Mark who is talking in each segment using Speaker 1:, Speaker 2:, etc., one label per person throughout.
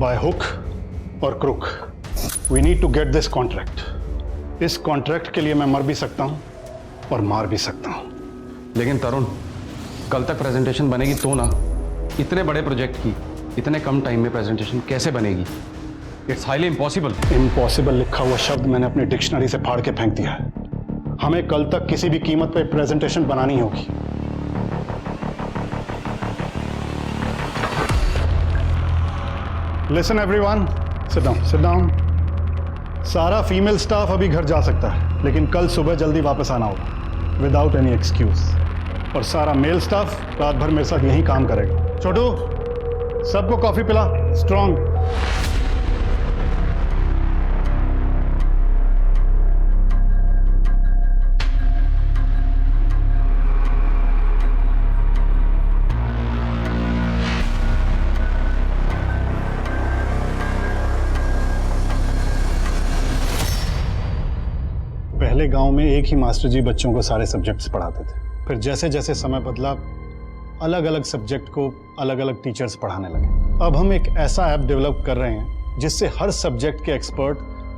Speaker 1: Bye hook और crook we need to get this contract. इस contract के लिए मैं मर भी सकता हूं और मार भी सकता हूं।
Speaker 2: लेकिन तरुण, कल तक प्रेजेंटेशन बनेगी तो ना। इतने बड़े प्रोजेक्ट की इतने कम टाइम में प्रेजेंटेशन कैसे बनेगी? It's highly impossible.
Speaker 1: इम्पॉसिबल लिखा हुआ शब्द मैंने अपनी डिक्शनरी से फाड़ के फेंक दिया है। हमें कल तक किसी भी कीमत पर प्रेजेंटेशन बनानी होगी। Listen everyone, sit down, sit down. सारा फीमेल स्टाफ अभी घर जा सकता है, लेकिन कल सुबह जल्दी वापस आना होगा विदाउट एनी एक्सक्यूज। और सारा मेल स्टाफ रात भर मेरे साथ यहीं काम करेगा। छोटू, सबको कॉफी पिला, स्ट्रॉन्ग। पहले गांव में एक ही मास्टर जी बच्चों को सारे सब्जेक्ट्स पढ़ाते थे। फिर जैसे जैसे समय बदला, अलग अलग सब्जेक्ट को अलग अलग टीचर्स पढ़ाने लगे। अब हम एक ऐसा ऐप डेवलप कर रहे हैं जिससे हर सब्जेक्ट के एक्सपर्ट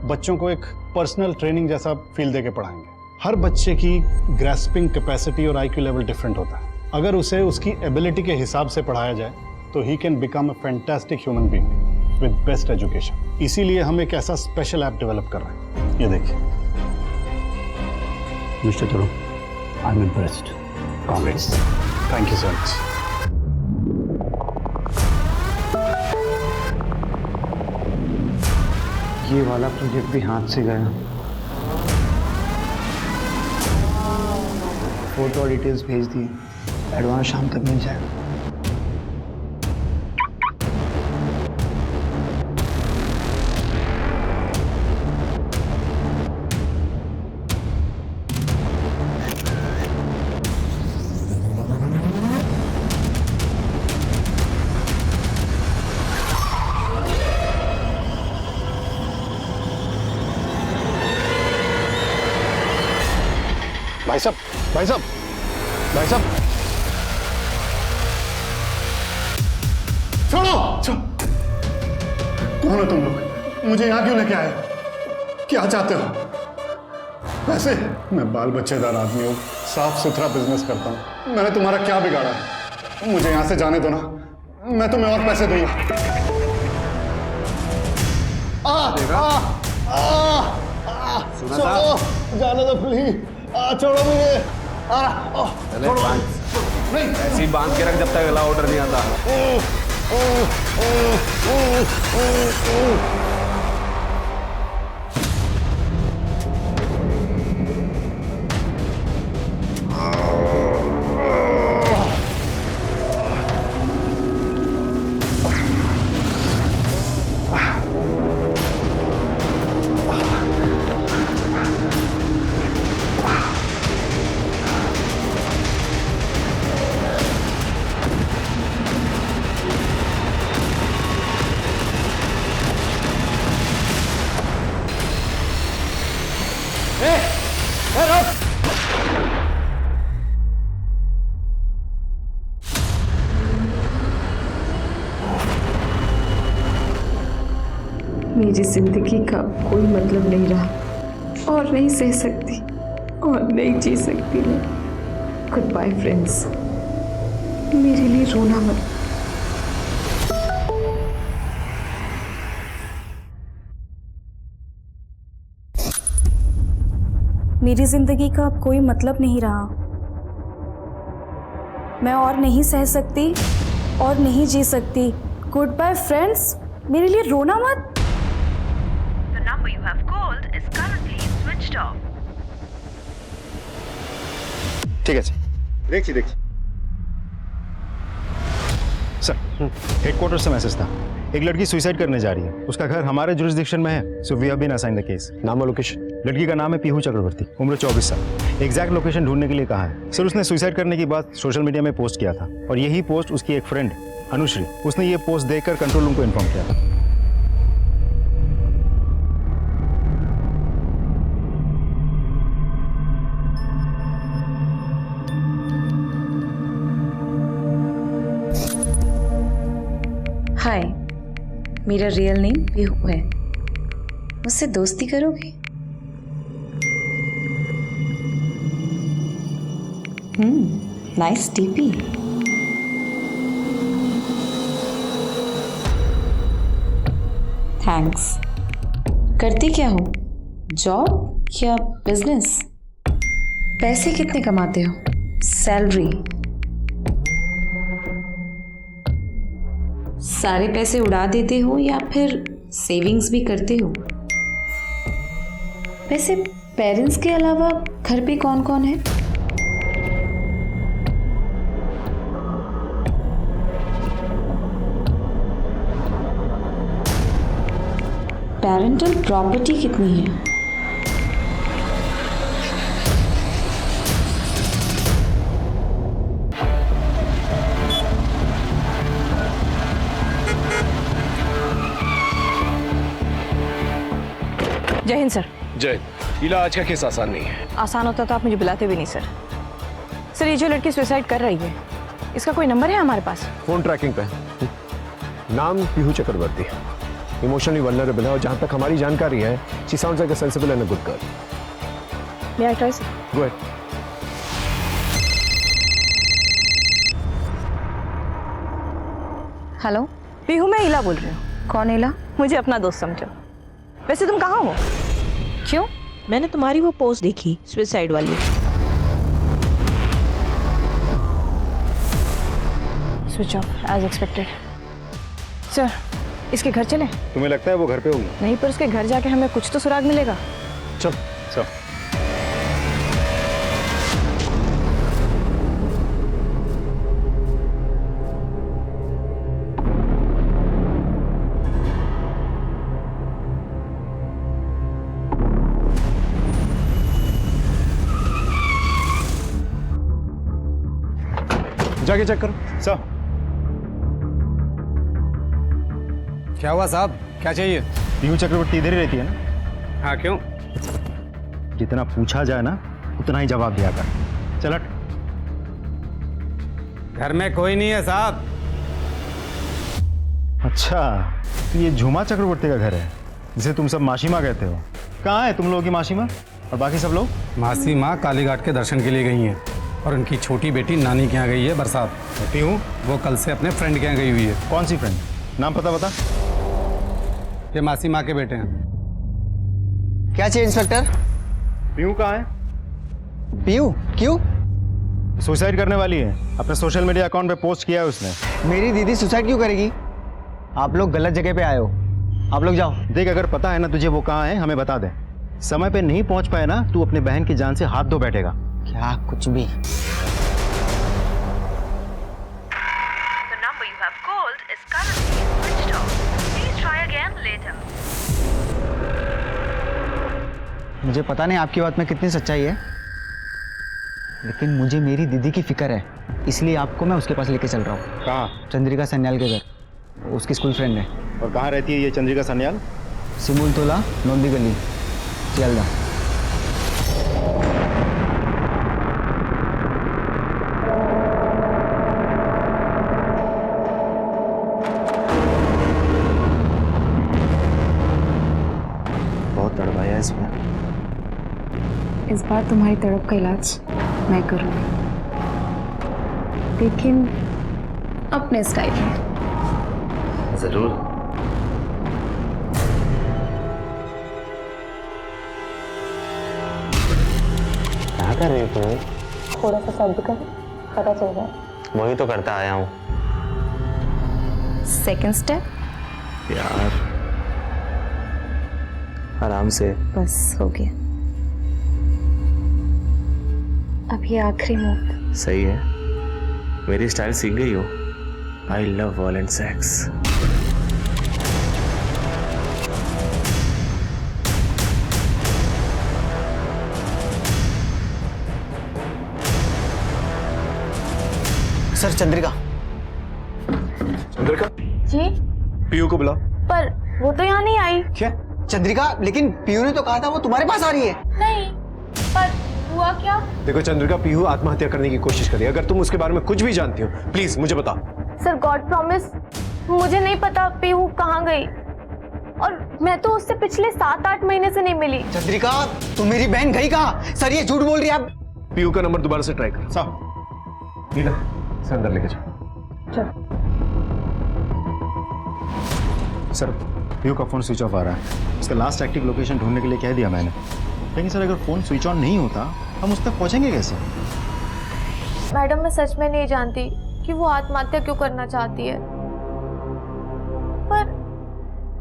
Speaker 1: बच्चों को एक पर्सनल ट्रेनिंग जैसा फील देके पढ़ाएंगे। हर बच्चे की ग्रैस्पिंग कैपेसिटी और आईक्यू लेवल डिफरेंट होता है। अगर उसे उसकी एबिलिटी के हिसाब से पढ़ाया जाए तो he can become a fantastic human being with best education. इसीलिए हम एक ऐसा स्पेशल ऐप डेवलप कर रहे हैं। ये देखिए।
Speaker 3: Mr. Turu, I'm impressed. Congrats.
Speaker 1: Thank you so much.
Speaker 3: ये वाला प्रोजेक्ट भी हाथ से गया। फोटो और डिटेल्स भेज दी, एडवांस शाम तक मिल जाएगा।
Speaker 1: भाई साहब, भाई साहब, भाई साहब, छोड़ो। कौन हो तुम लोग? मुझे यहाँ क्यों लेके आए? क्या चाहते हो? वैसे मैं बाल बच्चेदार आदमी हूँ, साफ सुथरा बिजनेस करता हूँ। मैंने तुम्हारा क्या बिगाड़ा है? मुझे यहाँ से जाने दो ना, मैं तुम्हें और पैसे दूंगा। जाने दो प्लीज। छोड़ो मुझे। छोड़ो। नहीं,
Speaker 2: ऐसी बांध के रख जब तक अगला ऑर्डर नहीं आता।
Speaker 4: मेरी जिंदगी का कोई मतलब नहीं रहा और नहीं सह सकती और नहीं जी सकती मैं। गुड बाय फ्रेंड्स, मेरे लिए रोना मत।
Speaker 5: मेरी जिंदगी का अब कोई मतलब नहीं रहा। मैं और नहीं सह सकती और नहीं जी सकती। गुड बाय फ्रेंड्स, मेरे लिए रोना मत।
Speaker 6: The number you have called is currently switched off.
Speaker 7: ठीक है सर, देखिए सर, हेडक्वार्टर से मैसेज था। एक लड़की सुसाइड करने जा रही है। उसका घर हमारे जुरिस्डिक्शन में है, so we have been assigned the case.
Speaker 3: नाम और लोकेशन?
Speaker 7: लड़की का नाम है पीहू चक्रवर्ती, उम्र 24 साल। एग्जैक्ट लोकेशन ढूंढने के लिए कहा है सर। उसने सुसाइड करने की बात सोशल मीडिया में पोस्ट किया था और यही पोस्ट उसकी एक फ्रेंड अनुश्री, उसने ये पोस्ट देखकर कंट्रोल रूम को इन्फॉर्म किया था।
Speaker 5: हाय,
Speaker 4: मेरा रियल नेम पीहू है। मुझसे दोस्ती करोगे? Nice TP. थैंक्स। करती क्या हो? जॉब या बिजनेस? पैसे कितने कमाते हो? सैलरी? सारे पैसे उड़ा देते हो या फिर सेविंग्स भी करते हो? वैसे पेरेंट्स के अलावा घर पे कौन कौन है? पेरेंटल प्रॉपर्टी कितनी है?
Speaker 8: जय हिंद सर।
Speaker 9: जय। लीला, आज का केस आसान नहीं है।
Speaker 8: आसान होता तो आप मुझे बुलाते भी नहीं सर। सर ये जो लड़की सुसाइड कर रही है, इसका कोई नंबर है हमारे पास?
Speaker 9: फोन ट्रैकिंग पे नाम पीहू चक्रवर्ती, इमोशनली वल्नरेबल है और जहां तक हमारी जानकारी है she sounds like a sensible and a good girl.
Speaker 8: May I try sir?
Speaker 9: Go ahead.
Speaker 8: Hello Pihu, मैं इला बोल रही हूँ।
Speaker 4: कौन इला?
Speaker 8: मुझे अपना दोस्त समझो। वैसे तुम कहाँ हो?
Speaker 4: क्यों?
Speaker 10: मैंने तुम्हारी वो पोस्ट देखी सुसाइड वाली।
Speaker 8: Switch off as expected. Sir इसके घर चलें?
Speaker 7: तुम्हें लगता है वो घर पे होगी?
Speaker 8: नहीं, पर उसके घर जाके हमें कुछ तो सुराग मिलेगा।
Speaker 7: चल चल।
Speaker 9: जाके चेक करो।
Speaker 7: सर
Speaker 2: क्या हुआ साहब, क्या चाहिए?
Speaker 7: पीहू चक्रवर्ती इधर ही रहती है ना?
Speaker 2: हाँ, क्यों?
Speaker 7: जितना पूछा जाए ना उतना ही जवाब दिया कर। चल हट।
Speaker 2: घर में कोई नहीं है साहब।
Speaker 7: अच्छा, तो ये झूमा चक्रवर्ती का घर है जिसे तुम सब मासी माँ कहते हो। कहाँ है तुम लोगों की मासी माँ और बाकी सब लोग?
Speaker 11: मासी माँ कालीघाट के दर्शन के लिए गई हैं और उनकी छोटी बेटी नानी के यहाँ गई है बरसात।
Speaker 7: पीहू?
Speaker 11: वो कल से अपने फ्रेंड के यहाँ गई हुई है।
Speaker 7: कौन सी फ्रेंड? नाम पता बता।
Speaker 11: ये मासी माँ के बेटे हैं।
Speaker 3: क्या चाहिए इंस्पेक्टर?
Speaker 7: पीहू कहाँ है?
Speaker 3: पीयू? क्यों?
Speaker 7: सुसाइड करने वाली है, अपने सोशल मीडिया अकाउंट पे पोस्ट किया है उसने।
Speaker 3: मेरी दीदी सुसाइड क्यों करेगी? आप लोग गलत जगह पे आए हो। आप लोग जाओ।
Speaker 7: देख, अगर पता है ना तुझे वो कहाँ है हमें बता दे। समय पे नहीं पहुंच पाए ना तू अपने बहन की जान से हाथ धो बैठेगा।
Speaker 3: क्या कुछ भी?
Speaker 6: The number you have called is currently switched off. Please try again later.
Speaker 3: मुझे पता नहीं आपकी बात में कितनी सच्चाई है, लेकिन मुझे मेरी दीदी की फिक्र है, इसलिए आपको मैं उसके पास लेके चल रहा हूँ।
Speaker 7: कहाँ?
Speaker 3: चंद्रिका सन्याल के घर। उसकी स्कूल फ्रेंड है।
Speaker 7: और कहाँ रहती है ये चंद्रिका सन्याल?
Speaker 3: सिमुल तोला, नोंदी गली, सियालदा।
Speaker 7: बहुत तड़पाया इसमें।
Speaker 4: इस बार तुम्हारी तड़प का इलाज मैं करूँगी, लेकिन अपने स्टाइल में।
Speaker 7: जरूर। क्या कर रही हो तुम?
Speaker 8: थोड़ा सा सब्र करो, पता चल जाए।
Speaker 7: वही तो करता आया हूँ।
Speaker 8: Second step?
Speaker 7: यार आराम से।
Speaker 4: बस हो गया। अब ये आखिरी मूव।
Speaker 7: सही है, मेरी स्टाइल सीख गई हो। I love violent sex.
Speaker 3: Sir Chandrika.
Speaker 9: Chandrika,
Speaker 5: ji?
Speaker 9: Pihu को बुला।
Speaker 5: पर वो तो यहाँ नहीं आई।
Speaker 3: क्या? चंद्रिका, लेकिन पीयू ने तो कहा था वो तुम्हारे पास आ रही है।
Speaker 5: नहीं, पर हुआ क्या?
Speaker 9: देखो चंद्रिका, पीहू आत्महत्या करने की कोशिश करी। अगर तुम उसके बारे में कुछ भी जानती हो प्लीज मुझे बताओ।
Speaker 5: सर गॉड प्रॉमिस, मुझे नहीं पता पीहू कहाँ गई।
Speaker 8: और मैं तो उससे पिछले 7-8 महीने से नहीं मिली।
Speaker 3: चंद्रिका, तू मेरी बहन गई कहाँ? सर ये झूठ बोल रही है आप।
Speaker 9: पीयू का नंबर दोबारा से ट्राई कर। साहब इधर से अंदर लेके जाओ।
Speaker 8: चल।
Speaker 7: सर पीयू का फ़ोन स्विच ऑफ आ रहा है। इसका लास्ट एक्टिव लोकेशन ढूंढने के लिए कह दिया मैंने, लेकिन सर अगर फ़ोन स्विच ऑन नहीं होता हम उस तक पहुंचेंगे कैसे?
Speaker 8: मैडम मैं सच में नहीं जानती कि वो आत्महत्या क्यों करना चाहती है, पर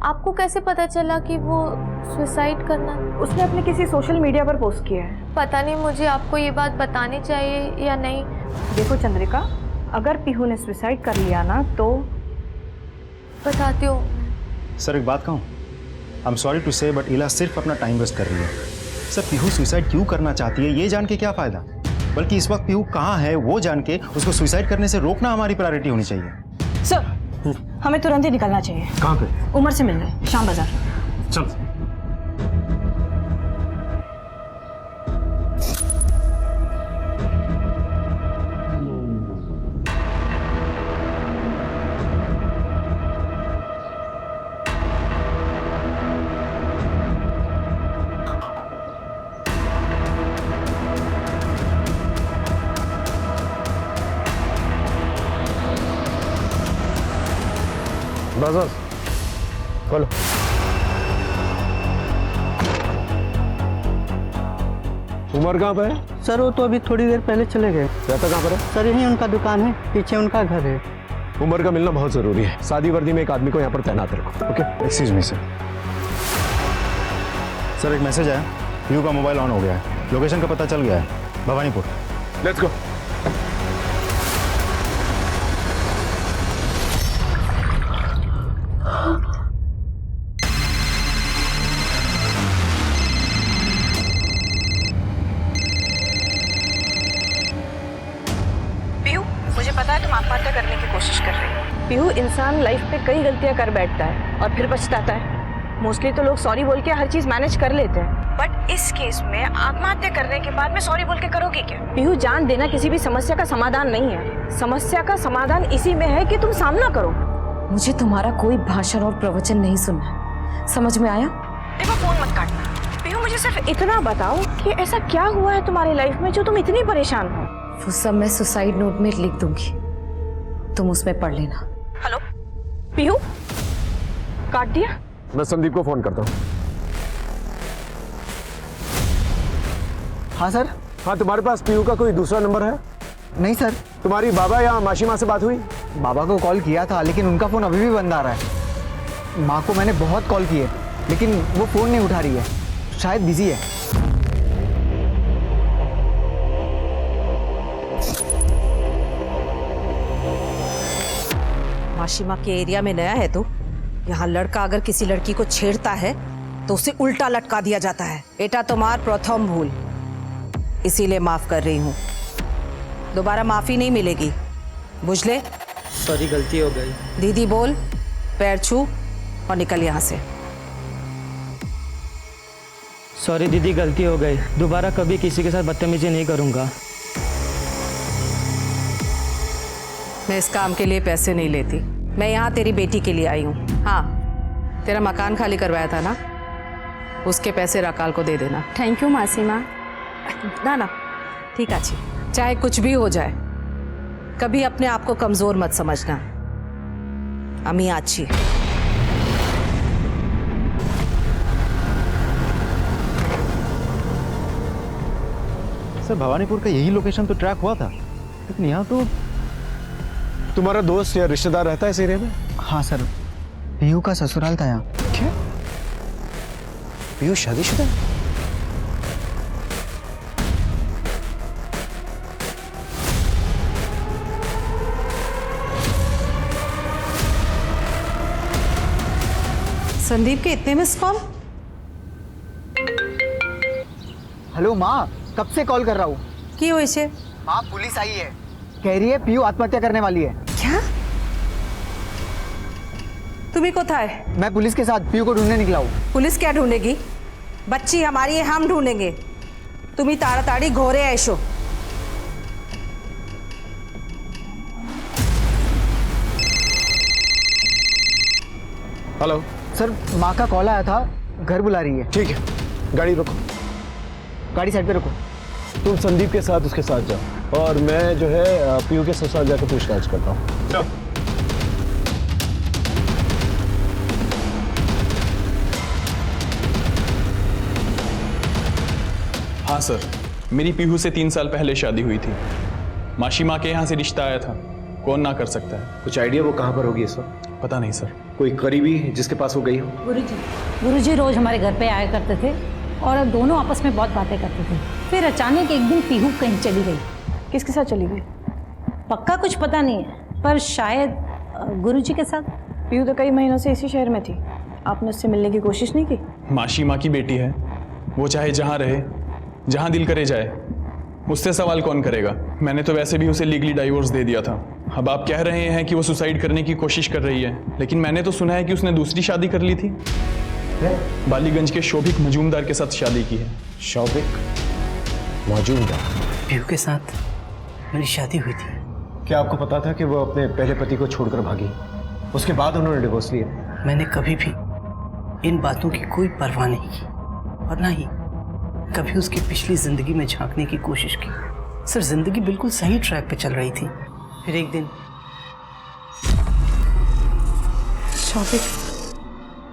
Speaker 8: आपको कैसे पता चला कि वो सुसाइड करना? उसने अपने किसी सोशल मीडिया पर पोस्ट किया है। पता नहीं मुझे आपको ये बात बतानी चाहिए या नहीं।
Speaker 10: देखो चंद्रिका, अगर पीहू ने सुसाइड कर लिया ना तो
Speaker 8: बताती हूँ।
Speaker 7: सर एक बात कहूँ, आई एम सॉरी टू से बट इला सिर्फ अपना टाइम वेस्ट कर रही है। सर पीहू सुसाइड क्यों करना चाहती है ये जान के क्या फ़ायदा, बल्कि इस वक्त पीहू कहाँ है वो जान के उसको सुसाइड करने से रोकना हमारी प्रायोरिटी होनी चाहिए।
Speaker 10: सर हमें तुरंत ही निकलना चाहिए।
Speaker 7: कहाँ पे?
Speaker 10: उमर से मिलने शाम बाजार।
Speaker 7: चल।
Speaker 9: बस बस खोलो। उमर कहाँ पे है?
Speaker 12: सर वो तो अभी थोड़ी देर पहले चले गए।
Speaker 9: रहता कहाँ पर है?
Speaker 12: सर यही उनका दुकान है, पीछे उनका घर है।
Speaker 9: उमर का मिलना बहुत जरूरी है। सादी वर्दी में एक आदमी को यहाँ पर तैनात रखो। Okay
Speaker 7: excuse me sir. Sir एक मैसेज आया, पीयू का मोबाइल ऑन हो गया है, लोकेशन का पता चल गया है, भवानीपुर।
Speaker 9: Let's go.
Speaker 8: पीहू, मुझे पता है तुम आत्महत्या करने की कोशिश कर रही हो। पीहू, इंसान लाइफ में कई गलतियां कर बैठता है और फिर पछताता है। मोस्टली तो लोग सॉरी बोल के हर चीज मैनेज कर लेते हैं, बट इस केस में आत्महत्या करने के बाद में सॉरी बोल के करोगे क्या? पीहू, जान देना किसी भी समस्या का समाधान नहीं है। समस्या का समाधान इसी में है कि तुम सामना करो।
Speaker 4: मुझे तुम्हारा कोई भाषण और प्रवचन नहीं सुनना, समझ में आया?
Speaker 8: देखो फोन मत काटना। पीहू, मुझे सिर्फ इतना बताओ कि ऐसा क्या हुआ है तुम्हारी लाइफ में जो तुम इतनी परेशान हो?
Speaker 4: वो सब मैं सुसाइड नोट में लिख दूंगी, तुम उसमें पढ़ लेना।
Speaker 8: हेलो पीहू, काट दिया?
Speaker 9: मैं संदीप को फोन करता हूँ।
Speaker 3: हाँ सर।
Speaker 9: हाँ, तुम्हारे पास पीयू का कोई दूसरा नंबर है?
Speaker 3: नहीं सर।
Speaker 9: तुम्हारी बाबा या मासी माँ से बात हुई?
Speaker 3: बाबा को कॉल किया था लेकिन उनका फ़ोन अभी भी बंद आ रहा है। माँ को मैंने बहुत कॉल किए लेकिन वो फ़ोन नहीं उठा रही है, शायद बिजी है।
Speaker 10: माशिमा के एरिया में नया है तो यहाँ लड़का अगर किसी लड़की को छेड़ता है तो उसे उल्टा लटका दिया जाता है। बेटा तुम्हार प्रथम भूल, इसीलिए माफ कर रही हूँ। दोबारा माफी नहीं मिलेगी, बुझले?
Speaker 12: सॉरी गलती हो गई।
Speaker 10: दीदी बोल, पैर छू और निकल यहाँ से।
Speaker 12: सॉरी दीदी गलती हो गई, दोबारा कभी किसी के साथ बदतमीजी नहीं करूँगा।
Speaker 10: मैं इस काम के लिए पैसे नहीं लेती, मैं यहाँ तेरी बेटी के लिए आई हूँ। हाँ, तेरा मकान खाली करवाया था ना, उसके पैसे राकाल को दे देना।
Speaker 5: थैंक यू मासीमा।
Speaker 10: ना ना ठीक अच्छी, चाहे कुछ भी हो जाए कभी अपने आप को कमजोर मत समझना। अम्मी अच्छी।
Speaker 7: सर भवानीपुर का यही लोकेशन तो ट्रैक हुआ था, लेकिन यहाँ तो।
Speaker 9: तुम्हारा दोस्त या रिश्तेदार रहता है इस एरिया में?
Speaker 3: हाँ सर, पीयू का ससुराल था यहाँ।
Speaker 9: क्या? पीयू शादीशुदा है?
Speaker 10: संदीप के इतने मिस कॉल?
Speaker 3: हेलो माँ, कब से कॉल कर रहा हूँ।
Speaker 10: की हो इसे?
Speaker 3: माँ पुलिस आई है, कह रही है पीयू आत्महत्या करने वाली है।
Speaker 10: क्या? तुम्हें को था है?
Speaker 3: मैं पुलिस के साथ पीयू को ढूंढने निकला हूँ।
Speaker 10: पुलिस क्या ढूंढेगी? बच्ची हमारी है, हम ढूंढेंगे। तुम्ही ताड़ाताड़ी घोरे ऐशो।
Speaker 9: हेलो
Speaker 3: सर माँ का कॉल आया था, घर बुला रही है।
Speaker 9: ठीक है, गाड़ी रोको।
Speaker 3: गाड़ी साइड पे रखो।
Speaker 9: तुम संदीप के साथ उसके साथ जाओ और मैं जो है पीयू के ससुराल जाकर पूछताछ करता हूँ।
Speaker 13: हाँ सर, मेरी पीहू से 3 साल पहले शादी हुई थी। माशी माँ के यहाँ से रिश्ता आया था, कौन ना कर सकता है।
Speaker 9: कुछ आइडिया वो कहाँ पर होगी इस वक्त?
Speaker 13: पता नहीं सर।
Speaker 9: कोई करीबी जिसके पास वो गई हो?
Speaker 14: गुरुजी रोज हमारे घर पे आया करते थे और दोनों आपस में बहुत बातें करते थे। फिर अचानक एक दिन पीहू कहीं चली गई।
Speaker 8: किसके साथ चली गई?
Speaker 14: पक्का कुछ पता नहीं है, पर शायद गुरुजी के साथ।
Speaker 8: पीहू तो कई महीनों से इसी शहर में थी, आपने उससे मिलने की कोशिश नहीं की?
Speaker 13: माशी माँ की बेटी है, वो चाहे जहाँ रहे, जहाँ दिल करे जाए, मुझसे सवाल कौन करेगा। मैंने तो वैसे भी उसे लीगली डाइवोर्स दे दिया था। अब आप कह रहे हैं कि वो सुसाइड करने की कोशिश कर रही है, लेकिन मैंने तो सुना है कि उसने दूसरी शादी कर ली थी। बालीगंज के शोभिक मजूमदार के साथ शादी की है।
Speaker 9: शोभिक मजूमदार?
Speaker 12: पीहू के साथ मेरी शादी हुई थी।
Speaker 9: क्या आपको पता था कि वो अपने पहले पति को छोड़कर भागी, उसके बाद उन्होंने डिवोर्स लिया?
Speaker 12: मैंने कभी भी इन बातों की कोई परवाह नहीं की और ना ही कभी उसकी पिछली जिंदगी में झांकने की कोशिश की। सर जिंदगी बिल्कुल सही ट्रैक पे चल रही थी। फिर एक दिन
Speaker 4: शौविक,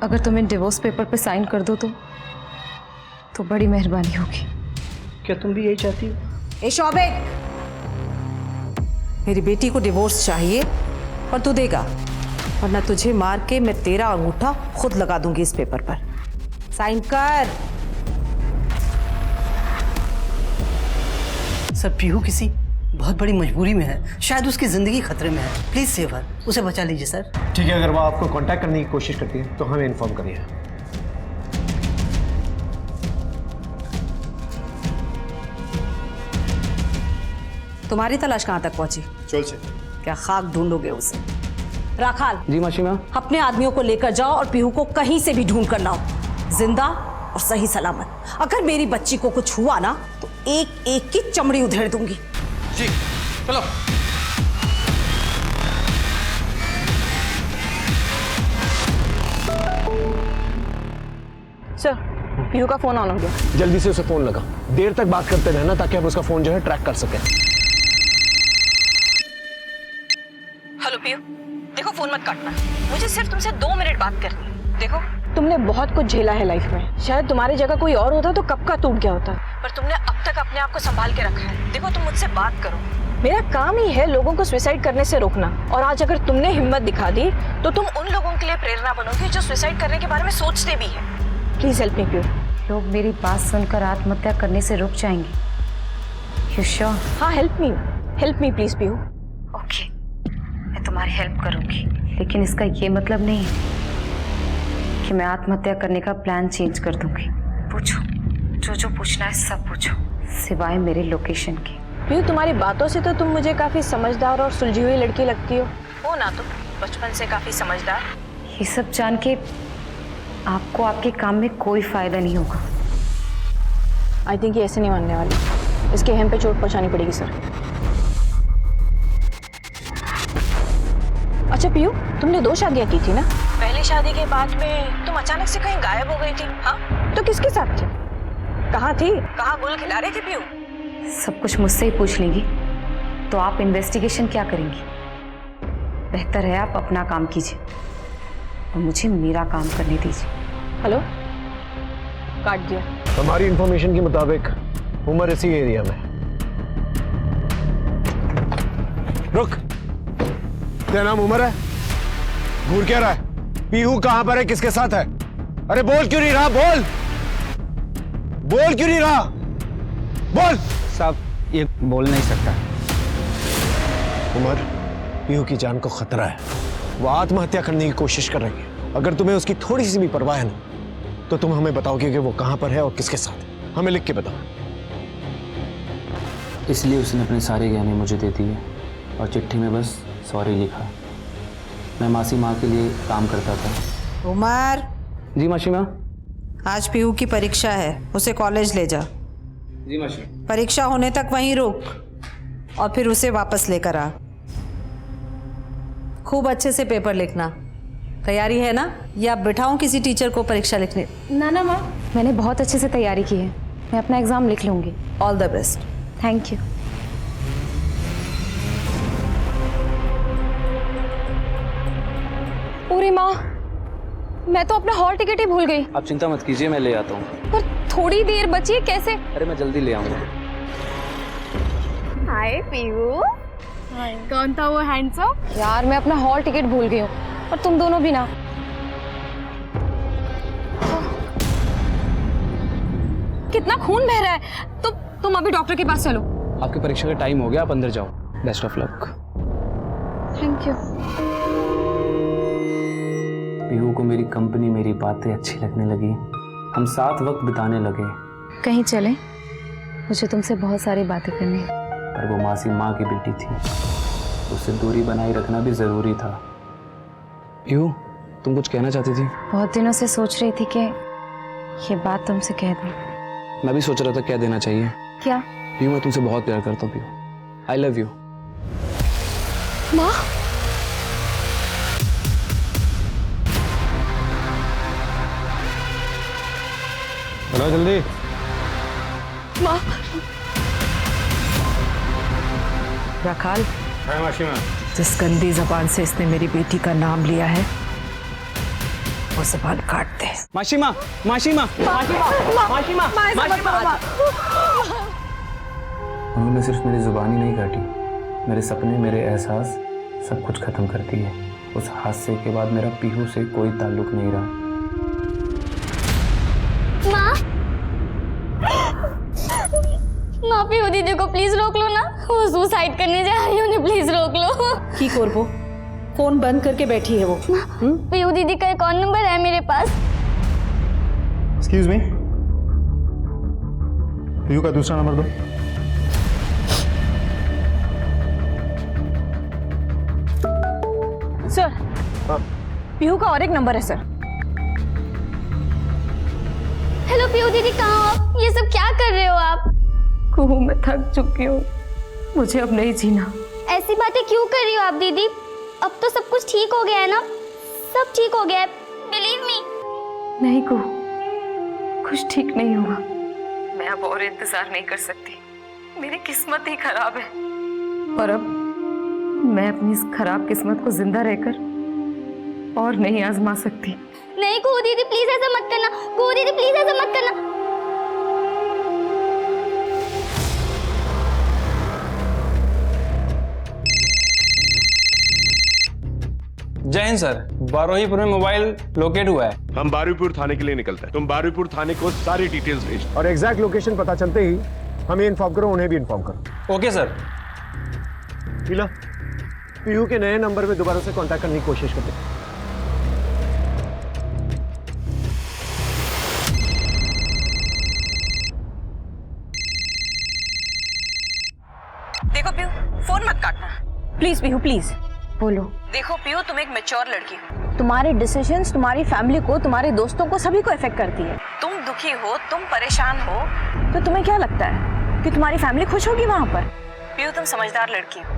Speaker 4: अगर तुम्हें डिवोर्स पेपर पे साइन कर दो तो बड़ी मेहरबानी होगी।
Speaker 12: क्या तुम भी यही चाहती हो?
Speaker 10: ए शौविक, मेरी बेटी को डिवोर्स चाहिए और तू देगा, वरना तुझे मार के मैं तेरा अंगूठा खुद लगा दूंगी इस पेपर पर। साइन कर।
Speaker 12: सर पीहू किसी बहुत बड़ी मजबूरी में है, शायद उसकी जिंदगी खतरे में है। प्लीज सेव हर, उसे बचा लीजिए सर।
Speaker 9: ठीक है, अगर वो आपको कांटेक्ट करने की कोशिश करती है तो हमें इन्फॉर्म करिए।
Speaker 10: तुम्हारी तलाश कहाँ तक पहुंची?
Speaker 1: चलছে।
Speaker 10: क्या खाक ढूंढोगे उसे? राखाल,
Speaker 11: जी मासी माँ।
Speaker 10: अपने आदमियों को लेकर जाओ और पीहू को कहीं से भी ढूंढ कर लाओ, जिंदा और सही सलामत। अगर मेरी बच्ची को कुछ हुआ ना तो एक एक की चमड़ी उधेड़ दूंगी।
Speaker 2: जी चलो।
Speaker 8: सर पीहू का फोन ऑन हो गया।
Speaker 9: जल्दी से उसे फोन लगा, देर तक बात करते रहना ताकि हम उसका फोन जो है ट्रैक कर सकें।
Speaker 8: हेलो पीहू, देखो फोन मत काटना, मुझे सिर्फ तुमसे 2 मिनट बात करनी है। देखो तुमने बहुत कुछ झेला है लाइफ में, शायद तुम्हारी जगह कोई और होता तो कब का टूट गया होता, पर तुमने अब तक अपने आप को संभाल के रखा है। देखो तुम मुझसे बात करो, मेरा काम ही है लोगों को सुसाइड करने से रोकना, और आज अगर तुमने हिम्मत दिखा दी तो तुम उन लोगों के लिए प्रेरणा बनोगी जो सुसाइड करने के बारे में सोचते भी हैं। Please help me Pihu.
Speaker 14: लोग मेरी बात सुनकर आत्महत्या करने से रुक जाएंगे। You sure?
Speaker 8: हाँ help me please Pihu.
Speaker 14: Okay, मैं तुम्हारी हेल्प करूंगी, लेकिन इसका ये मतलब नहीं है कि मैं आत्महत्या करने का प्लान चेंज कर दूंगी। पूछो, जो पूछना है सब पूछो, सिवाय मेरे लोकेशन के।
Speaker 8: पीहू तुम्हारी बातों से तो तुम मुझे काफी समझदार और सुलझी हुई लड़की लगती हो ना तुम बचपन से काफी समझदार।
Speaker 14: ये सब जान के आपको आपके काम में कोई फायदा नहीं होगा।
Speaker 8: आई थिंक ये ऐसे नहीं मानने वाली, इसके अहम पे चोट पहुंचानी पड़ेगी सर। अच्छा पीहू, तुमने 2 शादियां की थी ना? पहली शादी के बाद में तुम अचानक से कहीं गायब हो गई थी। हाँ तो किसके साथ थी, कहाँ थी, कहाँ गुल खिला रही थी पीहू?
Speaker 14: सब कुछ मुझसे ही पूछ लेंगी तो आप इन्वेस्टिगेशन क्या करेंगी? बेहतर है आप अपना काम कीजिए और मुझे मेरा काम करने दीजिए।
Speaker 8: हेलो, काट दिया।
Speaker 9: हमारी इंफॉर्मेशन के मुताबिक उमर इसी एरिया में। रुक, तेरा नाम उमर है? घूर क्या रहा है? पीहू कहां पर है, किसके साथ है? अरे बोल क्यों नहीं रहा, बोल क्यों नहीं रहा, बोल।
Speaker 3: साहब ये बोल नहीं सकता।
Speaker 9: उमर, पीहू की जान को खतरा है, वो आत्महत्या करने की कोशिश कर रही है। अगर तुम्हें उसकी थोड़ी सी भी परवाह है ना तो तुम हमें बताओगे कि वो कहां पर है और किसके साथ। हमें लिख के बताओ।
Speaker 15: इसलिए उसने अपने सारे गहने मुझे दे दिए और चिट्ठी में बस सॉरी लिखा। मैं मासी माँ के लिए काम करता था।
Speaker 10: उमर।
Speaker 11: जी मासी माँ।
Speaker 10: आज पीहू की परीक्षा है, उसे कॉलेज ले जा।
Speaker 11: जी मासी।
Speaker 10: परीक्षा होने तक वहीं रुक और फिर उसे वापस लेकर आ। खूब अच्छे से पेपर लिखना, तैयारी है ना, या बिठाऊं किसी टीचर को परीक्षा लिखने?
Speaker 14: ना ना माँ, मैंने बहुत अच्छे से तैयारी की है, मैं अपना एग्ज़ाम लिख लूँगी।
Speaker 10: All the best.
Speaker 14: Thank you. पूरी माँ, मैं तो अपना हॉल टिकट ही भूल गई।
Speaker 15: आप चिंता मत कीजिए, मैं ले आता हूँ।
Speaker 14: पर थोड़ी देर बची है, कैसे?
Speaker 15: अरे मैं जल्दी ले आऊँगा।
Speaker 14: हाय पीयू। कौन था वो हैंडसम? यार मैं अपना हॉल टिकट भूल गई हूँ, और तुम दोनों भी ना। कितना खून बह रहा है। तुम अभी डॉक्टर के पास चलो।
Speaker 15: आपकी परीक्षा का टाइम हो गया, आप अंदर जाओ। Best of luck.
Speaker 14: Thank you.
Speaker 15: Pihu को मेरी कंपनी, मेरी बातें अच्छी लगने लगी। हम साथ वक्त बिताने लगे।
Speaker 14: कहीं चले? मुझे तुमसे बहुत सारी बातें करनी है।
Speaker 15: पर वो मासी माँ की बेटी थी, उससे दूरी बनाए रखना भी जरूरी था। पीहू, तुम कुछ कहना चाहती थी?
Speaker 14: बहुत दिनों से सोच रही थी कि ये बात तुमसे कह दूं।
Speaker 15: मैं भी सोच रहा था क्या देना चाहिए।
Speaker 14: क्या?
Speaker 15: पीहू, मैं तुमसे बहुत प्यार करता हूँ पीहू। I love you.
Speaker 14: माँ,
Speaker 1: चलो जल्दी।
Speaker 14: माँ।
Speaker 10: रखाल,
Speaker 1: मासी माँ।
Speaker 10: जिस गंदी जबान से इसने मेरी बेटी का नाम लिया है, वो जबान काट दे।
Speaker 15: मासी माँ, मासी माँ,
Speaker 10: मासी माँ,
Speaker 15: उन्होंने सिर्फ मेरी जुबान ही नहीं काटी, मेरे सपने, मेरे एहसास सब कुछ खत्म कर दिए। उस हादसे के बाद मेरा पीहू से कोई ताल्लुक नहीं रहा।
Speaker 5: माँ, पीहू दीदी को प्लीज रोक लो ना, वो सुसाइड करने जा रही है, उन्हें प्लीज रोक लो।
Speaker 10: की करबो? फोन बंद करके बैठी है वो।
Speaker 5: पीहू दीदी का एक और नंबर है मेरे पास।
Speaker 7: एक्सक्यूज मी, पीयू का दूसरा नंबर दो।
Speaker 8: सर, पीहू का और एक नंबर है सर।
Speaker 5: हेलो पीहू दीदी, कहाँ हो आप? ये सब क्या कर रहे हो आप?
Speaker 4: कुहू, मैं थक चुकी हूँ, मुझे अब नहीं जीना।
Speaker 5: ऐसी बातें क्यों कर रही हो आप दीदी? अब तो सब कुछ ठीक हो गया है ना, सब ठीक हो गया है, बिलीव मी।
Speaker 4: नहीं कुहू, कुछ ठीक नहीं हुआ। मैं अब और इंतजार नहीं कर सकती, मेरी किस्मत ही खराब है। और अब मैं अपनी इस खराब किस्मत को जिंदा रहकर और नहीं आजमा सकती।
Speaker 5: नहीं कुहू दीदी, प्लीज ऐसा मत करना। कुहू दीदी, प्लीज ऐसा मत करना।
Speaker 16: जय हिंद सर, बारोहीपुर में मोबाइल लोकेट हुआ है।
Speaker 17: हम बारुईपुर थाने के लिए निकलते हैं। तुम बारुईपुर थाने को सारी डिटेल्स भेज
Speaker 9: और एग्जैक्ट लोकेशन पता चलते ही हमें इन्फॉर्म करो, उन्हें भी इन्फॉर्म करो।
Speaker 16: Okay sir.
Speaker 9: शीला, पीहू के नए नंबर पे दोबारा से कांटेक्ट करने की कोशिश करते हैं।
Speaker 8: देखो पीहू, फोन मत काटना प्लीज। पीहू प्लीज।
Speaker 4: बोलो।
Speaker 8: देखो पीहू, तुम एक मैच्योर लड़की हो, तुम्हारे डिसीजंस तुम्हारी फैमिली को, तुम्हारे दोस्तों को, सभी को इफेक्ट करती है। तुम दुखी हो, तुम परेशान हो, तो तुम्हें क्या लगता है कि तुम्हारी फैमिली खुश होगी वहां पर? पीहू, तुम समझदार लड़की हो,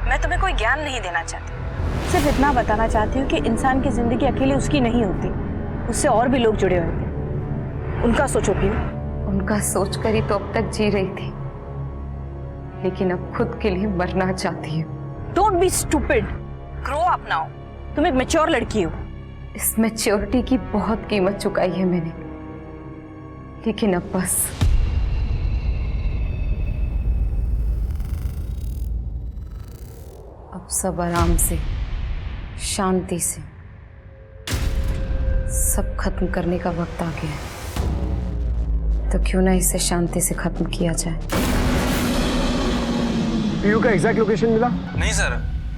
Speaker 8: मैं तुम्हें कोई ज्ञान नहीं देना चाहती, सिर्फ इतना बताना चाहती हूँ कि इंसान की जिंदगी अकेले उसकी नहीं होती, उससे और भी लोग जुड़े होते हैं। उनका सोचो पीहू।
Speaker 4: उनका सोचकर ही तो अब तक जी रही थी, लेकिन अब खुद के लिए मरना चाहती हूँ।
Speaker 8: Don't be stupid, grow up now. तुम एक मैच्योर लड़की हो।
Speaker 4: इस मैच्योरिटी की बहुत कीमत चुकाई है मैंने, लेकिन अब बस। अब सब आराम से, शांति से सब खत्म करने का वक्त आ गया है, तो क्यों ना इसे शांति से खत्म किया जाए।
Speaker 9: पीयू का एग्जैक्ट लोकेशन मिला?
Speaker 16: नहीं सर,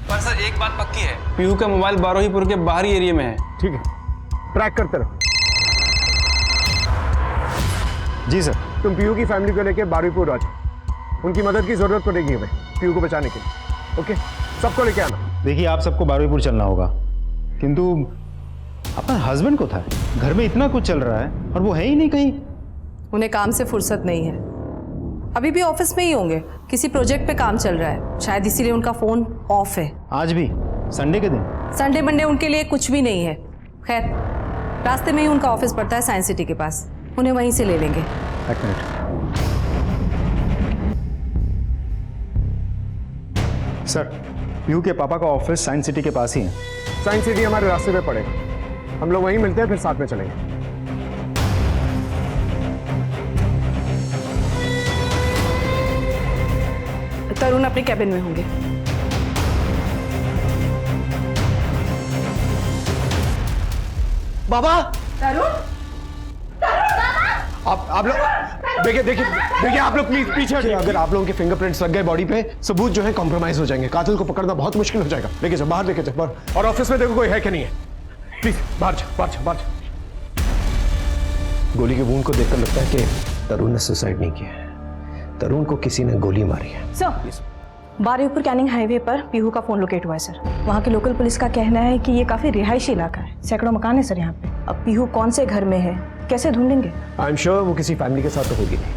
Speaker 16: पर सर एक बात पक्की है, पीहू का मोबाइल बारोहीपुर के बाहरी एरिया में है।
Speaker 9: ठीक है, ट्रैक करते रहो।
Speaker 7: जी सर।
Speaker 9: तुम पीयू की फैमिली को लेके बारुईपुर आ जाओ, उनकी मदद की जरूरत पड़ेगी हमें पीयू को बचाने के लिए। ओके, सबको लेके आना।
Speaker 7: देखिए, आप सबको बारुईपुर चलना होगा, किंतु अपना हस्बैंड को था, घर में इतना कुछ चल रहा है और वो है ही नहीं कहीं।
Speaker 10: उन्हें काम से फुर्सत नहीं है, अभी भी ऑफिस में ही होंगे, किसी प्रोजेक्ट पे काम चल रहा है, शायद इसीलिए उनका फोन ऑफ है।
Speaker 7: आज भी संडे के दिन?
Speaker 10: संडे मंडे उनके लिए कुछ भी नहीं है, खैर, रास्ते में ही उनका ऑफिस पड़ता है साइंस सिटी के पास, उन्हें वहीं से ले लेंगे।
Speaker 7: एक मिनट सर, पीहू के पापा का ऑफिस साइंस सिटी के पास ही है।
Speaker 9: साइंस सिटी हमारे रास्ते में पड़ेगा, हम लोग वहीं मिलते हैं, फिर साथ में चलेंगे।
Speaker 8: तरुण अपने कैबिन में होंगे।
Speaker 9: बाबा,
Speaker 8: तरुण,
Speaker 9: आप लोग देखिए आप लोग प्लीज पीछे हटिए। अगर आप लोगों के फिंगरप्रिंट्स लग गए बॉडी पे, सबूत जो है कॉम्प्रोमाइज हो जाएंगे, कातिल को पकड़ना बहुत मुश्किल हो जाएगा। लेके जाओ, बाहर लेके जाओ, और ऑफिस में देखो कोई है कि नहीं है। प्लीज बाहर जाओ। गोली के वूंड को देखकर लगता है कि तरुण ने सुसाइड नहीं किया है, तरुण को किसी ने गोली मारी है।
Speaker 8: सर, बारुईपुर कैनिंग हाईवे पर पीहू का फोन लोकेट हुआ है सर। वहाँ के लोकल पुलिस का कहना है कि ये काफी रिहायशी इलाका है, सैकड़ों मकान है सर यहाँ पे। अब पीहू कौन से घर में है, कैसे ढूंढेंगे?
Speaker 9: आई एम श्योर वो किसी फैमिली के साथ तो होगी नहीं,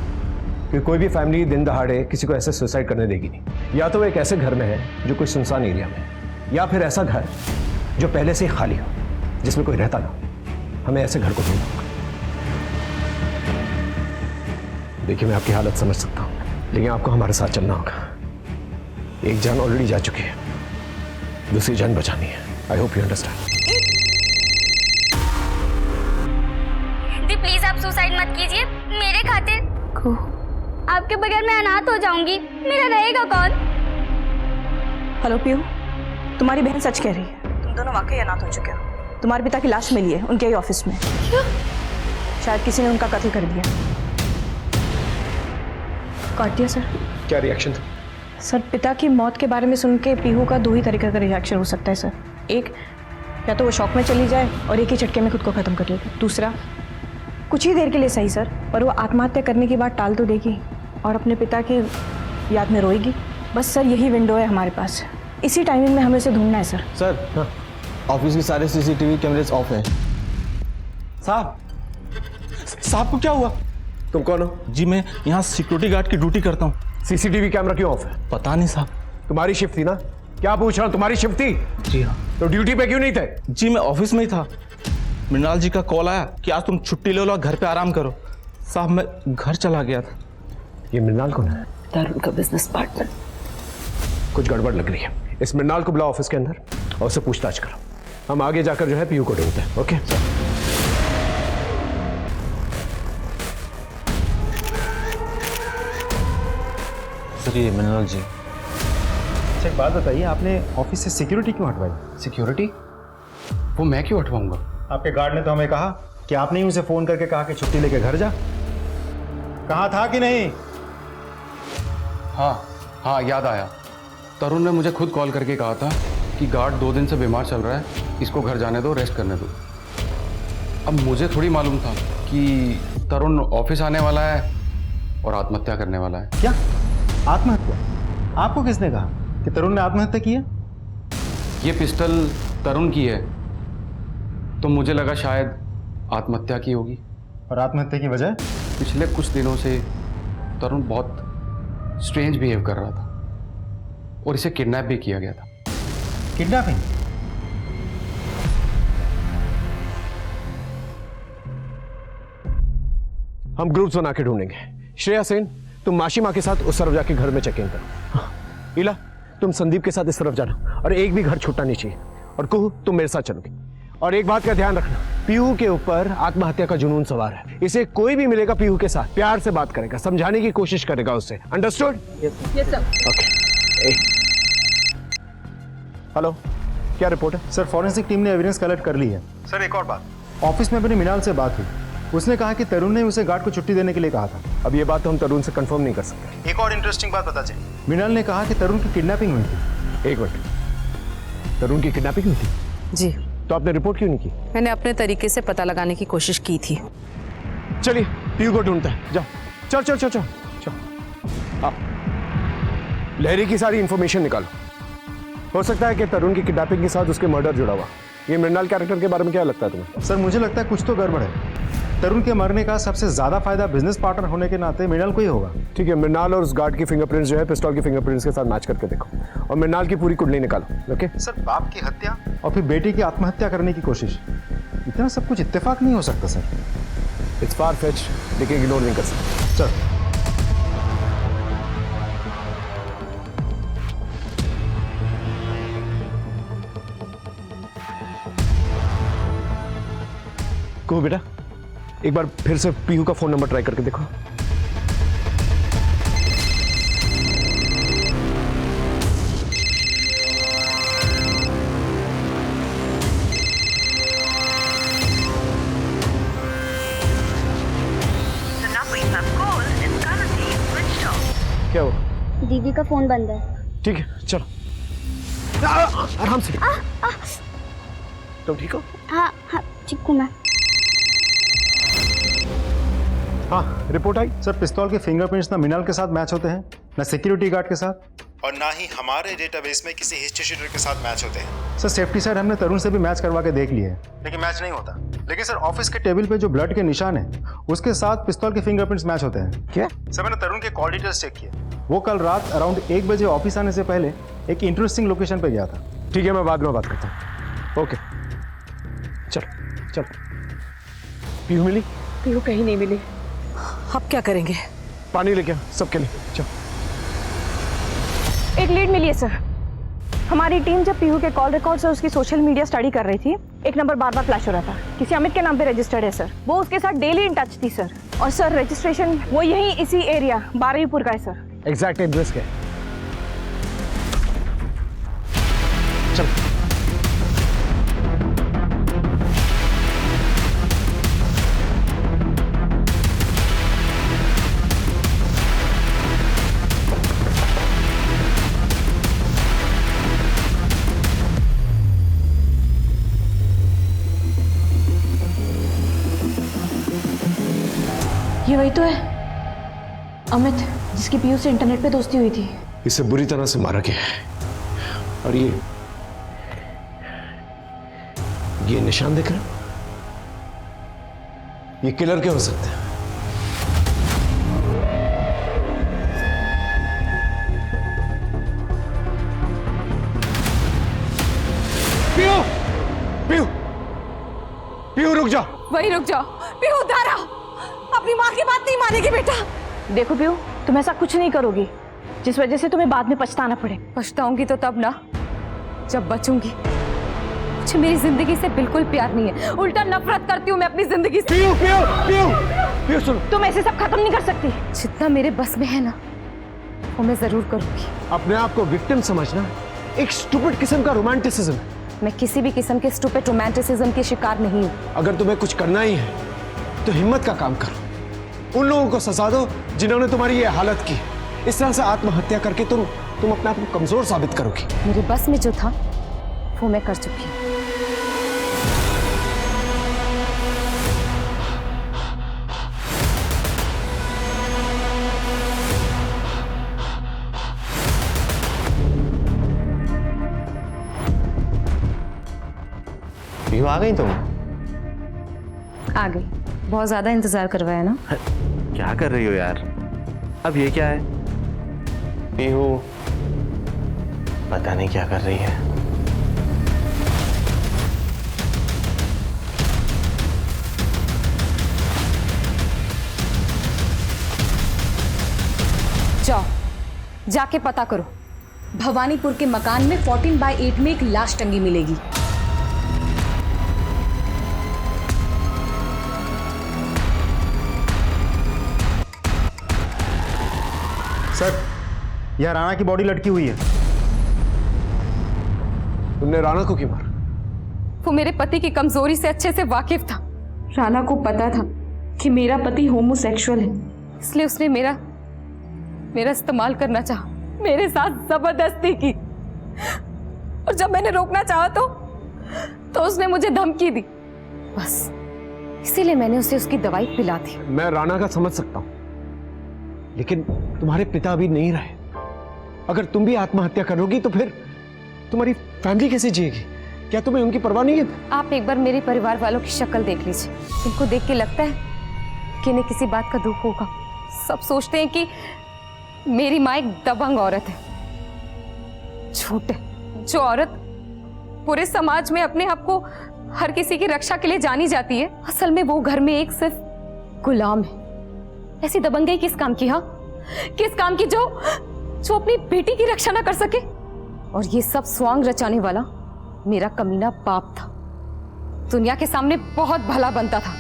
Speaker 9: क्योंकि कोई भी फैमिली दिन दहाड़े किसी को ऐसे सुसाइड करने देगी नहीं। या तो वो एक ऐसे घर में है जो कोई सुनसान एरिया में, या फिर ऐसा घर जो पहले से ही खाली हो, जिसमें कोई रहता ना हो। हमें ऐसे घर को ढूंढना होगा। देखिए, मैं आपकी हालत समझ सकता हूँ, लेकिन आपको हमारे साथ चलना होगा। एक जान ऑलरेडी जा चुकी है, दूसरी जान बचानी है। I hope you understand.
Speaker 18: The please आप सुसाइड मत कीजिए मेरे खातिर। आपके बगैर मैं अनाथ हो जाऊंगी, मेरा रहेगा कौन?
Speaker 8: हेलो पीहू, तुम्हारी बहन सच कह रही है, तुम दोनों वाकई अनाथ हो चुके हो। तुम्हारे पिता की लाश मिली है उनके ही ऑफिस में। शायद किसी ने उनका कत्ल कर दिया। काट दिया सर।
Speaker 9: क्या रिएक्शन था?
Speaker 8: सर, पिता की मौत के बारे में सुन के पीहू का दो ही तरीके का रिएक्शन हो सकता है सर। एक, या तो वो शौक में चली जाए और एक ही झटके में खुद को खत्म कर लेगी। दूसरा, कुछ ही देर के लिए सही सर, पर वो आत्महत्या करने की बात टाल तो देगी और अपने पिता की याद में रोएगी। बस सर, यही विंडो है हमारे पास, इसी टाइमिंग में हमें उसे ढूंढना है सर।
Speaker 16: सर, ऑफिस के सारे सीसीटीवी कैमरेज ऑफ हैं।
Speaker 9: साहब को क्या हुआ? तुम कौन हो?
Speaker 16: जी, मैं यहाँ सिक्योरिटी गार्ड की ड्यूटी करता हूँ।
Speaker 9: सीसीटीवी कैमरा क्यों ऑफ है?
Speaker 16: पता नहीं साहब।
Speaker 9: तुम्हारी शिफ्ट थी ना? क्या पूछ रहा हूँ, तुम्हारी शिफ्ट थी?
Speaker 16: जी हाँ।
Speaker 9: तो ड्यूटी पे क्यों नहीं थे?
Speaker 16: जी, मैं ऑफिस में ही था। मृणाल जी का कॉल आया कि आज तुम छुट्टी ले लो और घर पे आराम करो। साहब, मैं घर चला गया था।
Speaker 9: ये मृणाल कौन है?
Speaker 8: तरुण का बिजनेस पार्टनर।
Speaker 9: कुछ गड़बड़ लग रही है। इस मृणाल को बुलाओ ऑफिस के अंदर और उससे पूछताछ करो। हम आगे जाकर जो है पीयू को ढूंढते हैं। ओके
Speaker 16: सर, ये मृणाल जी।
Speaker 7: एक बात बताइए, आपने ऑफिस से सिक्योरिटी क्यों हटवाई?
Speaker 2: सिक्योरिटी? वो मैं क्यों हटवाऊंगा?
Speaker 7: आपके गार्ड ने तो हमें कहा कि आपने ही उसे फोन करके कहा कि छुट्टी लेके घर जा। कहा था कि नहीं?
Speaker 2: हाँ, याद आया। तरुण ने मुझे खुद कॉल करके कहा था कि गार्ड 2 दिन से बीमार चल रहा है, इसको घर जाने दो, रेस्ट करने दो। अब मुझे थोड़ी मालूम था कि तरुण ऑफिस आने वाला है और आत्महत्या करने वाला है।
Speaker 7: क्या आत्महत्या? आपको किसने कहा कि तरुण ने आत्महत्या की है?
Speaker 2: ये पिस्टल तरुण की है, तो मुझे लगा शायद आत्महत्या की होगी।
Speaker 7: और आत्महत्या की वजह?
Speaker 2: पिछले कुछ दिनों से तरुण बहुत स्ट्रेंज बिहेव कर रहा था और इसे किडनैप भी किया गया था।
Speaker 7: किडनैपिंग?
Speaker 9: हम ग्रुप्स बना के ढूंढेंगे। श्रेया सेन, तुम माशी माँ के साथ उस तरफ जाके घर में चेक इन करो। इला, तुम संदीप के साथ इस तरफ जाना और एक भी घर छूटना नहीं चाहिए। और कुहू, तुम मेरे साथ चलोगे। और एक बात का ध्यान रखना, पीहू के ऊपर आत्महत्या का जुनून सवार है। इसे कोई भी मिलेगा पीहू के साथ प्यार से बात करेगा, समझाने की कोशिश करेगा उससे। Understood?
Speaker 8: Yes sir.
Speaker 9: Okay. Hello, क्या रिपोर्ट है?
Speaker 7: सर, फॉरेंसिक टीम ने एविडेंस कलेक्ट कर ली है।
Speaker 9: सर, एक और बात,
Speaker 7: ऑफिस में अपनी मृणाल से बात हुई, उसने कहा कि तरुण ने उसे गार्ड को छुट्टी देने के लिए कहा था।
Speaker 9: अब ये बात तो हम तरुण से कंफर्म नहीं कर सकते।
Speaker 7: एक और इंटरेस्टिंग बात पता चली, मृणाल ने कहा कि तरुण की किडनैपिंग हुई थी।
Speaker 9: एक मिनट, तरुण की किडनैपिंग हुई थी?
Speaker 10: जी।
Speaker 9: तो आपने रिपोर्ट क्यों नहीं की?
Speaker 10: मैंने अपने तरीके से पता लगाने की कोशिश की थी।
Speaker 9: चलिए पीयू को ढूंढते हैं, जाओ। चल चल चल चल चल। आप लहरी की सारी इंफॉर्मेशन निकालो। हो सकता है कि तरुण की किडनैपिंग के साथ उसके मर्डर जुड़ा हुआ। ये मृणाल कैरेक्टर के बारे में क्या लगता है तुम्हें?
Speaker 7: सर, मुझे लगता है कुछ तो गड़बड़ है। तरुण के मरने का सबसे ज्यादा फायदा बिजनेस पार्टनर होने के नाते मृणाल को ही होगा।
Speaker 9: ठीक है, मृणाल और उस गार्ड की फिंगरप्रिंट्स जो है पिस्तौल की फिंगरप्रिंट्स के साथ मैच करके देखो और मृणाल की पूरी कुंडली निकालो। ओके
Speaker 7: सर, बाप की हत्या और फिर बेटी की आत्महत्या करने की कोशिश, इतना सब कुछ इत्तेफाक नहीं हो सकता सर।
Speaker 9: इट्स फार फेच, लेकिन इग्नोर नहीं कर सकते।
Speaker 7: सर
Speaker 9: को बेटा, एक बार फिर से पीहू का फोन नंबर ट्राई करके देखो।
Speaker 6: The number you have called is currently switched off.
Speaker 9: क्या हुआ?
Speaker 18: दीदी का फोन बंद है।
Speaker 9: ठीक है, चलो आराम से। तुम ठीक हो?
Speaker 18: हाँ हाँ ठीक हूँ मैं।
Speaker 9: हाँ, रिपोर्ट आई।
Speaker 7: सर पिस्तौल के फिंगरप्रिंट्स ना मिनाल के साथ मैच होते हैं, ना सिक्योरिटी गार्ड के साथ, और ना ही हमारे डेटाबेस में किसी हिस्ट्री शीटर के साथ मैच होते हैं। सर सेफ्टी साइड हमने तरुण से भी मैच करवा के देख लिए है, लेकिन मैच नहीं होता। लेकिन सर ऑफिस के टेबल पे जो ब्लड के निशान है उसके साथ पिस्तौल के फिंगरप्रिंट्स मैच होते हैं।
Speaker 9: क्या?
Speaker 7: सर मैंने तरुण के कॉल डिटेल्स चेक किए, वो कल रात अराउंड 1 बजे ऑफिस आने से पहले एक इंटरेस्टिंग लोकेशन पे गया था।
Speaker 9: ठीक है, मैं बाद में बात करता हूँ। ओके चलो चलो। पीहू मिली?
Speaker 8: पीहू कहीं नहीं मिली। अब क्या करेंगे?
Speaker 9: पानी लेके आ सबके लिए, चलो।
Speaker 8: एक लीड मिली है सर। हमारी टीम जब पीहू के कॉल रिकॉर्ड्स और उसकी सोशल मीडिया स्टडी कर रही थी, एक नंबर बार बार फ्लैश हो रहा था। किसी अमित के नाम पे रजिस्टर्ड है सर। वो उसके साथ डेली इन टच थी सर। और सर रजिस्ट्रेशन वो यही इसी एरिया बारुईपुर का है सर।
Speaker 9: एग्जैक्ट एड्रेस क्या है? चलो।
Speaker 8: ये वही तो है अमित जिसकी पीयू से इंटरनेट पे दोस्ती हुई थी।
Speaker 9: इसे बुरी तरह से मारा गया है और ये निशान देख रहे हो? ये किलर के हो सकते हैं। पीहू, पीहू, पीहू रुक जाओ।
Speaker 8: वही रुक जाओ। पीहू दारा अपनी माँ की बात नहीं मानेगी बेटा। देखो पीहू, तुम ऐसा कुछ नहीं करोगी जिस वजह से तुम्हें बाद में पछताना पड़े। पछताऊंगी तो तब ना जब बचूंगी। मुझे मेरी जिंदगी से बिल्कुल प्यार नहीं है, उल्टा नफरत करती हूँ मैं अपनी जिंदगी से।
Speaker 9: पीहू, पीहू, पीहू, पीहू सुनो।
Speaker 8: तुम ऐसे सब खत्म नहीं कर सकती। जितना मेरे बस में है ना वो मैं जरूर करूंगी।
Speaker 9: अपने आप को विक्टिम समझना एक स्टूपिड किस्म का रोमांटिसिज्म है।
Speaker 8: मैं किसी भी किस्म के स्टूपिड रोमांटिसिज्म की शिकार नहीं हूँ।
Speaker 9: अगर तुम्हें कुछ करना ही है तो हिम्मत का काम करो। उन लोगों को सजा दो जिन्होंने तुम्हारी ये हालत की। इस तरह से आत्महत्या करके तुम अपने आप को कमजोर साबित करोगी।
Speaker 8: मेरे बस में जो था वो मैं कर चुकी हूँ।
Speaker 7: पीहू आ गई तुम?
Speaker 14: आ गई। बहुत ज्यादा इंतजार करवाया ना।
Speaker 7: क्या कर रही हो यार? अब ये क्या है? पीहू पता नहीं क्या कर रही है।
Speaker 8: जाओ जाके पता करो। भवानीपुर के मकान में 14/8 में एक लाश टंगी मिलेगी।
Speaker 7: सर यह राणा की बॉडी लटकी हुई है।
Speaker 9: तुमने राणा को क्यों मारा?
Speaker 8: वो मेरे पति की कमजोरी से अच्छे से वाकिफ था। राणा को पता था कि मेरा पति होमोसेक्सुअल है, इसलिए उसने मेरा इस्तेमाल करना चाहा, मेरे साथ जबरदस्ती की। और जब मैंने रोकना चाहा तो उसने मुझे धमकी दी। बस इसीलिए मैंने उसे उसकी दवाई पिला दी।
Speaker 9: मैं राणा का समझ सकता हूं, लेकिन तुम्हारे पिता अभी नहीं रहे। अगर तुम भी आत्महत्या करोगी तो फिर तुम्हारी फैमिली कैसे जिएगी? क्या तुम्हें उनकी परवाह नहीं है?
Speaker 8: आप एक बार मेरे परिवार वालों की शक्ल देख लीजिए। इनको देख के लगता है कि इन्हें किसी बात का दुख होगा। सब सोचते हैं कि मेरी माँ एक दबंग औरत है। झूठ है। जो औरत पूरे समाज में अपने आप को
Speaker 19: हर किसी की रक्षा के लिए जानी जाती है, असल में वो घर में एक सिर्फ गुलाम है। ऐसी दबंगई किस काम की? हाँ, किस काम की जो अपनी बेटी की रक्षा ना कर सके? और ये सब स्वांग रचाने वाला मेरा कमीना बाप था। दुनिया के सामने बहुत भला बनता था,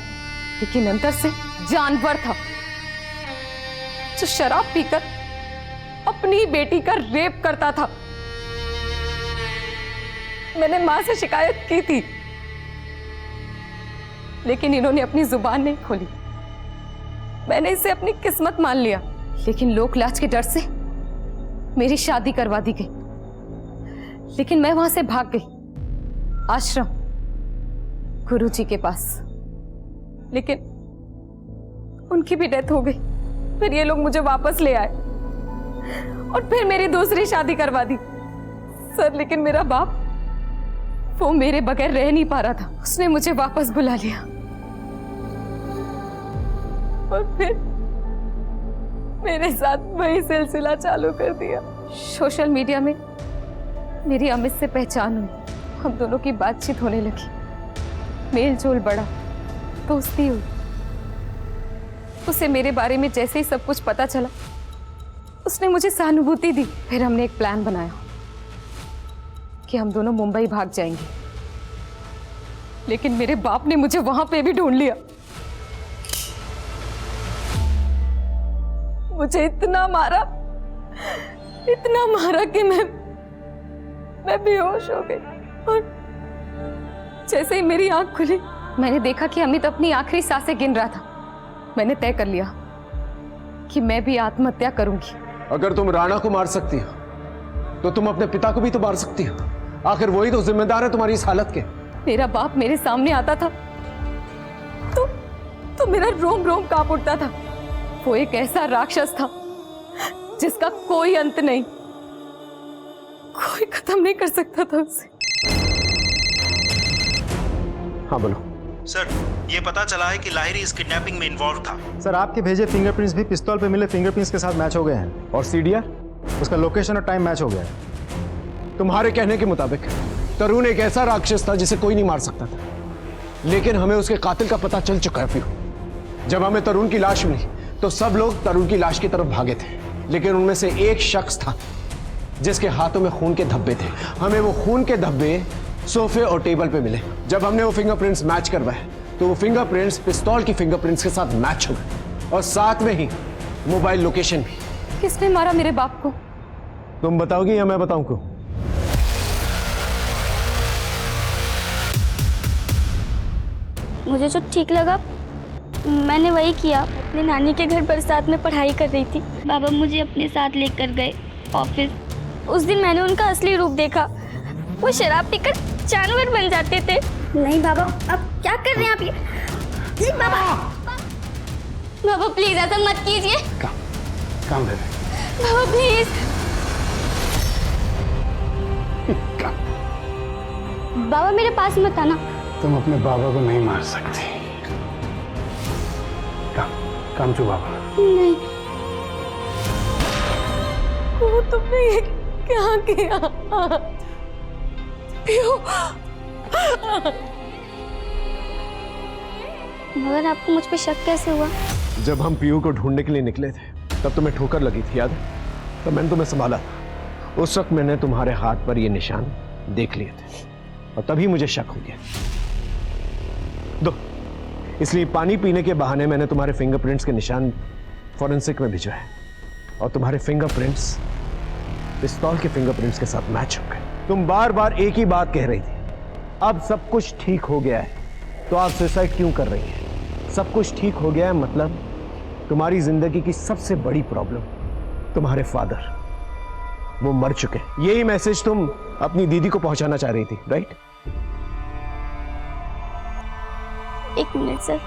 Speaker 19: लेकिन अंदर से जानवर था, जो शराब पीकर अपनी बेटी का रेप करता था। मैंने मां से शिकायत की थी, लेकिन इन्होंने अपनी जुबान नहीं खोली। मैंने इसे अपनी किस्मत मान लिया, लेकिन लोक लाज के डर से मेरी शादी करवा दी गई। लेकिन मैं वहां से भाग गई आश्रम, गुरुजी के पास, लेकिन उनकी भी डेथ हो गई। फिर ये लोग मुझे वापस ले आए और फिर मेरी दूसरी शादी करवा दी। सर, लेकिन मेरा बाप, वो मेरे बगैर रह नहीं पा रहा था। उसने मुझे वापस बुला लिया और फिर मेरे साथ वही सिलसिला चालू कर दिया। सोशल मीडिया में मेरी अमित से पहचान हुई, हम दोनों की बातचीत होने लगी, मेल जोल बढ़ा, दोस्ती हुई। उसे मेरे बारे में जैसे ही सब कुछ पता चला, उसने मुझे सहानुभूति दी। फिर हमने एक प्लान बनाया कि हम दोनों मुंबई भाग जाएंगे, लेकिन मेरे बाप ने मुझे वहां पे भी ढूंढ लिया। मुझे इतना मारा कि मैं बेहोश हो गई। और जैसे ही मेरी आंख खुली, मैंने देखा कि अमित अपनी आखिरी सांसें गिन रहा था। मैंने तय कर लिया कि मैं भी आत्महत्या करूंगी।
Speaker 9: अगर तुम राणा को मार सकती हो, तो तुम अपने पिता को भी तो मार सकती हो। आखिर वही तो जिम्मेदार है तुम्हारी इस हालत के।
Speaker 19: मेरा बाप मेरे सामने आता था तो मेरा रोम रोम कांप उठता था। वो एक ऐसा राक्षस था जिसका कोई अंत नहीं, कोई खत्म नहीं कर सकता था उसे।
Speaker 9: हाँ बोलो।
Speaker 7: सर, ये पता चला है कि लाहिरी इस किडनैपिंग में इन्वॉल्व था। सर, आपके भेजे फिंगरप्रिंट्स भी पिस्तौल पे मिले फिंगरप्रिंट्स के साथ मैच हो गए हैं।
Speaker 9: और सीडीआर?
Speaker 7: उसका लोकेशन और टाइम मैच हो गया है।
Speaker 9: तुम्हारे कहने के मुताबिक तरुण एक ऐसा राक्षस था जिसे कोई नहीं मार सकता था, लेकिन हमें उसके कातिल का पता चल चुका है। पीहू, जब हमें तरुण की लाश मिली तो सब लोग तरुण की लाश की तरफ भागे थे, लेकिन उनमें से एक शख्स था जिसके हाथों में खून के धब्बे थे। हमें वो खून के धब्बे सोफे और टेबल पे मिले। जब हमने वो फिंगरप्रिंट्स मैच करवाए तो वो फिंगरप्रिंट्स पिस्तौल की फिंगरप्रिंट्स के साथ मैच हो गए, और साथ में ही मोबाइल लोकेशन भी।
Speaker 19: किसने मारा मेरे बाप को?
Speaker 9: तुम बताओगी या मैं बताऊं को?
Speaker 18: मुझे जो ठीक लगा मैंने वही किया। अपनी नानी के घर बरसात में पढ़ाई कर रही थी, बाबा मुझे अपने साथ लेकर गए ऑफिस। उस दिन मैंने उनका असली रूप देखा। वो शराब पीकर जानवर बन जाते थे। नहीं बाबा, अब क्या कर रहे हैं आप ये? नहीं बाबा, बाबा प्लीज ऐसा मत कीजिए।
Speaker 1: काम है
Speaker 18: बाबा प्लीज। बाबा मेरे पास मत आना।
Speaker 1: तुम अपने बाबा को नहीं मार सकती। काम चु बाबा।
Speaker 18: नहीं।
Speaker 19: वो तुमने ये क्या किया?
Speaker 18: मगर आपको मुझ पे शक कैसे हुआ?
Speaker 9: जब हम पीयू को ढूंढने के लिए निकले थे तब तुम्हें ठोकर लगी थी, याद है? तब मैंने तुम्हें संभाला था। उस वक्त मैंने तुम्हारे हाथ पर ये निशान देख लिए थे और तभी मुझे शक हो गया। दो, इसलिए पानी पीने के बहाने मैंने तुम्हारे फिंगरप्रिंट्स के निशान फॉरेंसिक में भिजवाए और तुम्हारे फिंगरप्रिंट्स पिस्तौल के फिंगरप्रिंट्स के साथ मैच हो गए। तुम बार बार एक ही बात कह रही थी, अब सब कुछ ठीक हो गया है, तो आप सुसाइड क्यों कर रही हैं? सब कुछ ठीक हो गया है मतलब तुम्हारी जिंदगी की सबसे बड़ी प्रॉब्लम, तुम्हारे फादर, वो मर चुके। यही मैसेज तुम अपनी दीदी को पहुंचाना चाह रही थी, राइट?
Speaker 18: एक मिनट सर।